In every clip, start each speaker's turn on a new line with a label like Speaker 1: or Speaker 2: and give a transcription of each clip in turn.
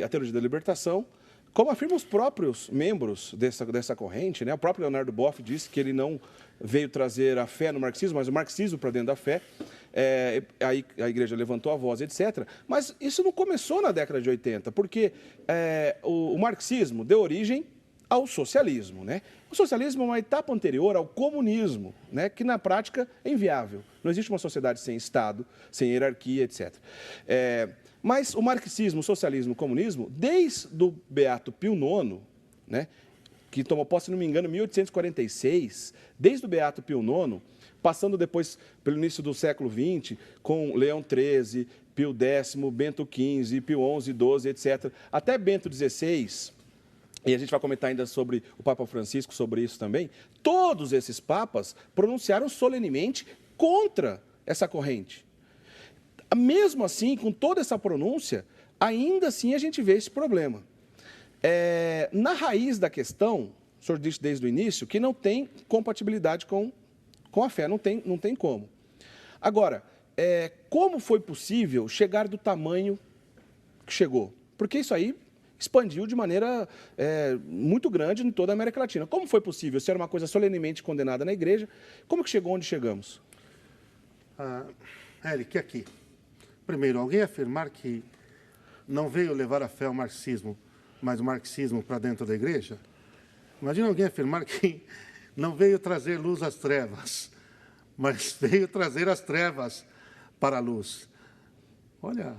Speaker 1: a teologia da libertação, como afirmam os próprios membros dessa corrente, né? O próprio Leonardo Boff disse que ele não veio trazer a fé no marxismo, mas o marxismo para dentro da fé. Aí a igreja levantou a voz, etc. Mas isso não começou na década de 80, porque o marxismo deu origem ao socialismo, né? O socialismo é uma etapa anterior ao comunismo, né? Que na prática é inviável. Não existe uma sociedade sem Estado, sem hierarquia, etc. Mas o marxismo, o socialismo, o comunismo, desde o Beato Pio IX, né? Que tomou posse, se não me engano, em 1846, desde o Beato Pio IX, passando depois pelo início do século XX, com Leão XIII, Pio X, Bento XV, Pio XI, XII, etc., até Bento XVI, e a gente vai comentar ainda sobre o Papa Francisco, sobre isso também, todos esses papas pronunciaram solenemente contra essa corrente. Mesmo assim, com toda essa pronúncia, ainda assim a gente vê esse problema. Na raiz da questão, o senhor disse desde o início, que não tem compatibilidade com a fé, não tem como. Agora, como foi possível chegar do tamanho que chegou? Porque isso aí expandiu de maneira muito grande em toda a América Latina. Como foi possível? Se era uma coisa solenemente condenada na igreja, como que chegou onde chegamos?
Speaker 2: Eric, aqui. Primeiro, alguém afirmar que não veio levar a fé ao marxismo, mas o marxismo para dentro da igreja? Imagina alguém afirmar que não veio trazer luz às trevas, mas veio trazer as trevas para a luz. Olha,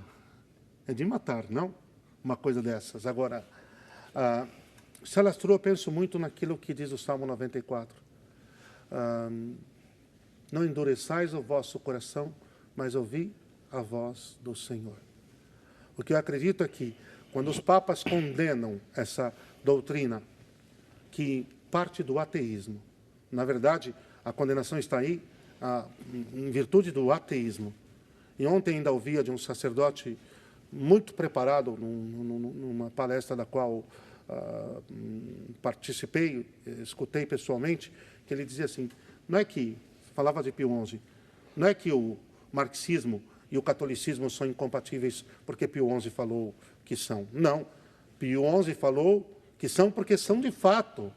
Speaker 2: é de matar, não? Uma coisa dessas. Agora, se alastrou, eu penso muito naquilo que diz o Salmo 94. Não endureçais o vosso coração, mas ouvi a voz do Senhor. O que eu acredito é que, quando os papas condenam essa doutrina, que parte do ateísmo, na verdade, a condenação está aí em virtude do ateísmo. E ontem ainda ouvia de um sacerdote muito preparado, numa palestra da qual participei, escutei pessoalmente, que ele dizia assim, não é que, falava de Pio XI, não é que o marxismo e o catolicismo são incompatíveis porque Pio XI falou que são. Não. Pio XI falou que são porque são de fato.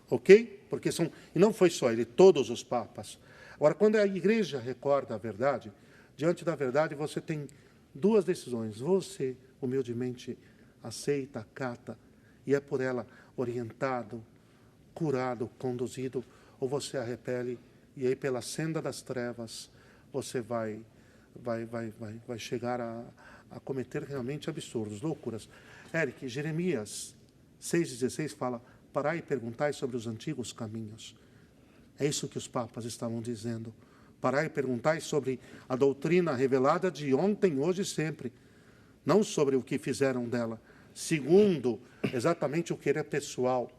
Speaker 2: Ok? Porque são... E não foi só ele, todos os papas. Agora, quando a igreja recorda a verdade, diante da verdade você tem duas decisões. Você, humildemente, aceita, acata, e é por ela orientado, curado, conduzido, ou você a repele, e aí pela senda das trevas você vai chegar a cometer realmente absurdos, loucuras. Eric, Jeremias 6,16 fala, parai e perguntai sobre os antigos caminhos. É isso que os papas estavam dizendo. Parai e perguntai sobre a doutrina revelada de ontem, hoje e sempre. Não sobre o que fizeram dela. Segundo, exatamente o querer pessoal.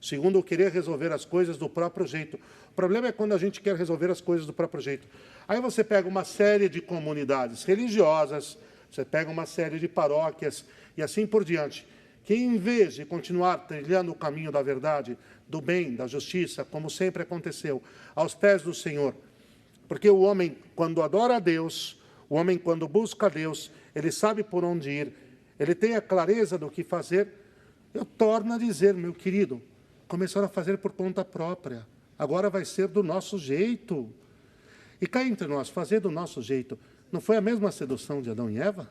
Speaker 2: Segundo, o querer resolver as coisas do próprio jeito. O problema é quando a gente quer resolver as coisas do próprio jeito. Aí você pega uma série de comunidades religiosas, você pega uma série de paróquias e assim por diante, que em vez de continuar trilhando o caminho da verdade, do bem, da justiça, como sempre aconteceu, aos pés do Senhor, porque o homem, quando adora a Deus, o homem, quando busca a Deus, ele sabe por onde ir, ele tem a clareza do que fazer, eu torno a dizer, meu querido, começaram a fazer por conta própria, agora vai ser do nosso jeito. E cá entre nós, fazer do nosso jeito, não foi a mesma sedução de Adão e Eva?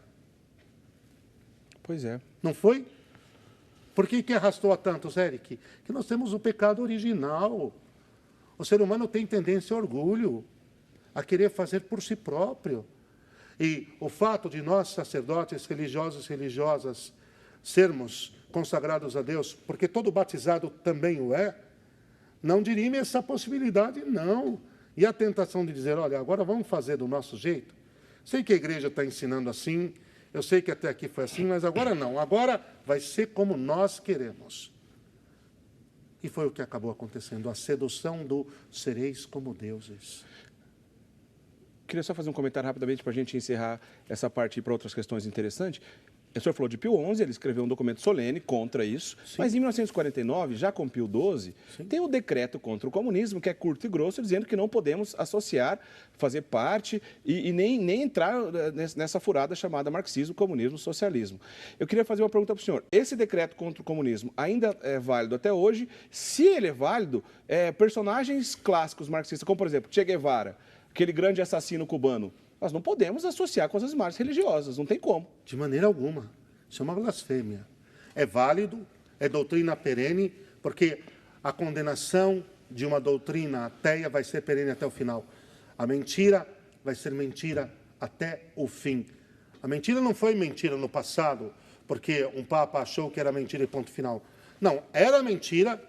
Speaker 1: Pois é.
Speaker 2: Não foi? Por que arrastou a tantos, Eric? Que nós temos o pecado original. O ser humano tem tendência ao orgulho, a querer fazer por si próprio. E o fato de nós, sacerdotes, religiosos e religiosas, sermos consagrados a Deus, porque todo batizado também o é, não dirime essa possibilidade, não. E a tentação de dizer, olha, agora vamos fazer do nosso jeito? Sei que a igreja está ensinando assim, eu sei que até aqui foi assim, mas agora não. Agora vai ser como nós queremos. E foi o que acabou acontecendo, a sedução do sereis como deuses.
Speaker 1: Queria só fazer um comentário rapidamente para a gente encerrar essa parte para outras questões interessantes. O senhor falou de Pio XI, ele escreveu um documento solene contra isso, sim, mas em 1949, já com Pio XII, sim, tem o decreto contra o comunismo, que é curto e grosso, dizendo que não podemos associar, fazer parte e nem entrar nessa furada chamada marxismo, comunismo, socialismo. Eu queria fazer uma pergunta para o senhor. Esse decreto contra o comunismo ainda é válido até hoje? Se ele é válido, personagens clássicos marxistas, como por exemplo Che Guevara, aquele grande assassino cubano, nós não podemos associar com as imagens religiosas, não tem como.
Speaker 2: De maneira alguma. Isso é uma blasfêmia. É válido, é doutrina perene, porque a condenação de uma doutrina ateia vai ser perene até o final. A mentira vai ser mentira até o fim. A mentira não foi mentira no passado, porque um papa achou que era mentira e ponto final. Não, era mentira.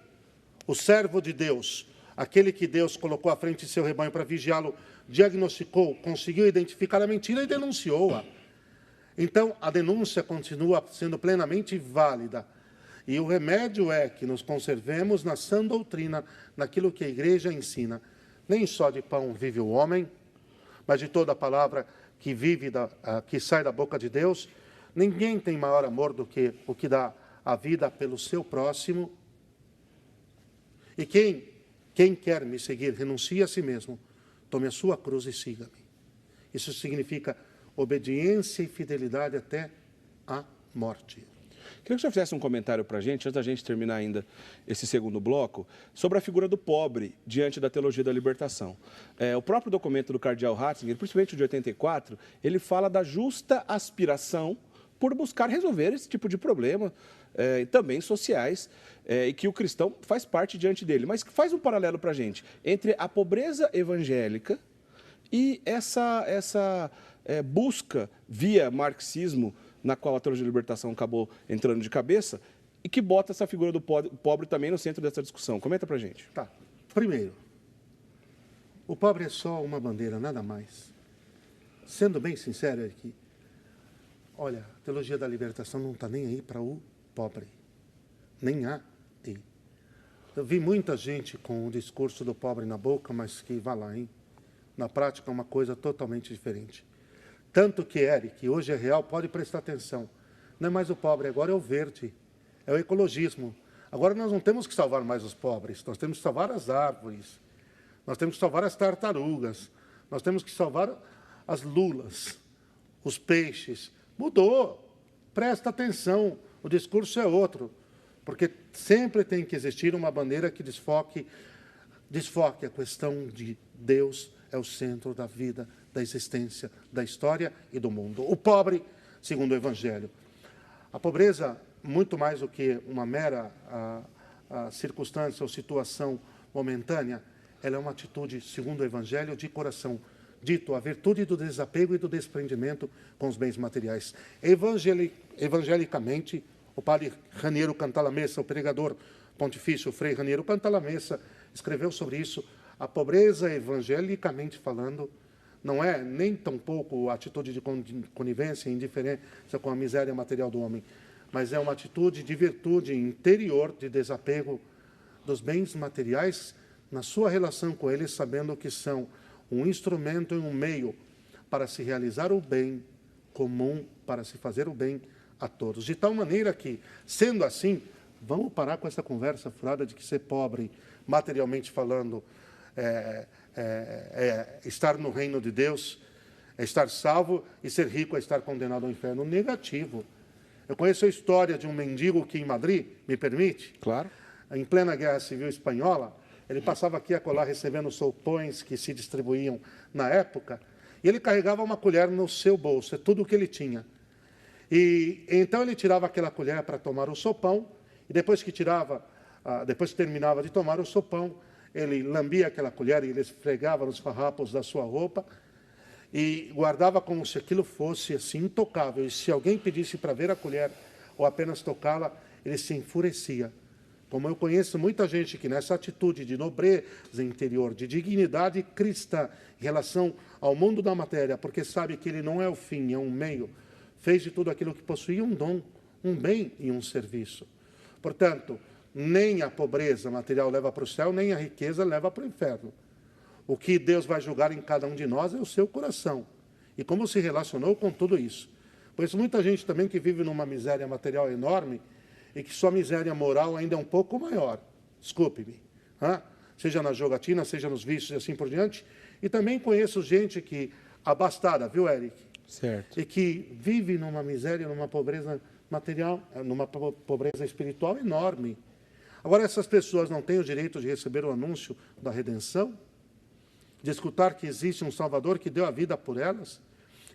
Speaker 2: O servo de Deus, aquele que Deus colocou à frente de seu rebanho para vigiá-lo, diagnosticou, conseguiu identificar a mentira e denunciou-a. Então, a denúncia continua sendo plenamente válida. E o remédio é que nos conservemos na sã doutrina, naquilo que a igreja ensina. Nem só de pão vive o homem, mas de toda a palavra que que sai da boca de Deus. Ninguém tem maior amor do que o que dá a vida pelo seu próximo. E quem quer me seguir, renuncie a si mesmo, tome a sua cruz e siga-me. Isso significa obediência e fidelidade até a morte.
Speaker 1: Queria que o senhor fizesse um comentário para a gente, antes da gente terminar ainda esse segundo bloco, sobre a figura do pobre diante da teologia da libertação. O próprio documento do cardeal Ratzinger, principalmente o de 84, ele fala da justa aspiração por buscar resolver esse tipo de problema, também sociais, e que o cristão faz parte diante dele. Mas faz um paralelo para a gente entre a pobreza evangélica e essa busca via marxismo, na qual a teologia da libertação acabou entrando de cabeça, e que bota essa figura do pobre também no centro dessa discussão. Comenta para a gente.
Speaker 2: Tá. Primeiro, o pobre é só uma bandeira, nada mais. Sendo bem sincero aqui, olha, a teologia da libertação não está nem aí para o pobre. Nem há aí. Eu vi muita gente com o discurso do pobre na boca, mas que vá lá, hein? Na prática é uma coisa totalmente diferente. Tanto que, Eric, hoje é real, pode prestar atenção. Não é mais o pobre, agora é o verde, é o ecologismo. Agora nós não temos que salvar mais os pobres, nós temos que salvar as árvores, nós temos que salvar as tartarugas, nós temos que salvar as lulas, os peixes. Mudou, presta atenção, o discurso é outro, porque sempre tem que existir uma bandeira que desfoque a questão de Deus é o centro da vida, da existência, da história e do mundo. O pobre, segundo o Evangelho. A pobreza, muito mais do que uma mera circunstância ou situação momentânea, ela é uma atitude, segundo o Evangelho, de coração. Dito, a virtude do desapego e do desprendimento com os bens materiais. Evangelicamente, o padre Raniero Cantalamessa, o pregador pontifício Frei Raniero Cantalamessa, escreveu sobre isso. A pobreza, evangelicamente falando, não é nem tampouco a atitude de conivência e indiferença com a miséria material do homem, mas é uma atitude de virtude interior, de desapego dos bens materiais na sua relação com eles, sabendo que são um instrumento e um meio para se realizar o bem comum, para se fazer o bem a todos. De tal maneira que, sendo assim, vamos parar com essa conversa furada de que ser pobre, materialmente falando, estar no reino de Deus, é estar salvo, e ser rico é estar condenado ao inferno. Negativo. Eu conheço a história de um mendigo que em Madrid, me permite?
Speaker 1: Claro.
Speaker 2: Em plena Guerra Civil Espanhola, ele passava aqui e acolá recebendo sopões que se distribuíam na época, e ele carregava uma colher no seu bolso, é tudo o que ele tinha. E então ele tirava aquela colher para tomar o sopão, e depois que terminava de tomar o sopão, ele lambia aquela colher e ele esfregava nos farrapos da sua roupa e guardava como se aquilo fosse assim intocável. E se alguém pedisse para ver a colher ou apenas tocá-la, ele se enfurecia. Como eu conheço muita gente que nessa atitude de nobreza interior, de dignidade cristã em relação ao mundo da matéria, porque sabe que ele não é o fim, é um meio, fez de tudo aquilo que possuía um dom, um bem e um serviço. Portanto, nem a pobreza material leva para o céu, nem a riqueza leva para o inferno. O que Deus vai julgar em cada um de nós é o seu coração. E como se relacionou com tudo isso. Conheço muita gente também que vive numa miséria material enorme e que sua miséria moral ainda é um pouco maior. Desculpe-me. Seja na jogatina, seja nos vícios e assim por diante. E também conheço gente que, abastada, viu, Eric?
Speaker 1: Certo.
Speaker 2: E que vive numa miséria, numa pobreza material, numa pobreza espiritual enorme. Agora, essas pessoas não têm o direito de receber o anúncio da redenção? De escutar que existe um Salvador que deu a vida por elas?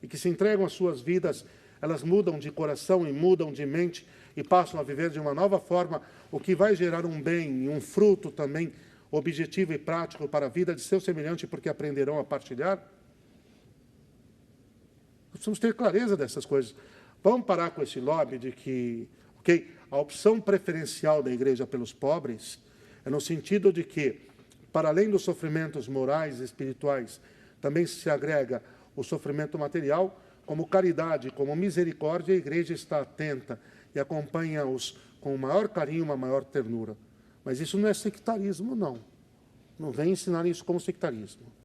Speaker 2: E que se entregam às suas vidas, elas mudam de coração e mudam de mente e passam a viver de uma nova forma, o que vai gerar um bem e um fruto também objetivo e prático para a vida de seu semelhante, porque aprenderão a partilhar? Nós precisamos ter clareza dessas coisas. Vamos parar com esse lobby de que, a opção preferencial da igreja pelos pobres é no sentido de que, para além dos sofrimentos morais e espirituais, também se agrega o sofrimento material. Como caridade, como misericórdia, a igreja está atenta e acompanha-os com o maior carinho, uma maior ternura. Mas isso não é sectarismo, não. Não vem ensinar isso como sectarismo.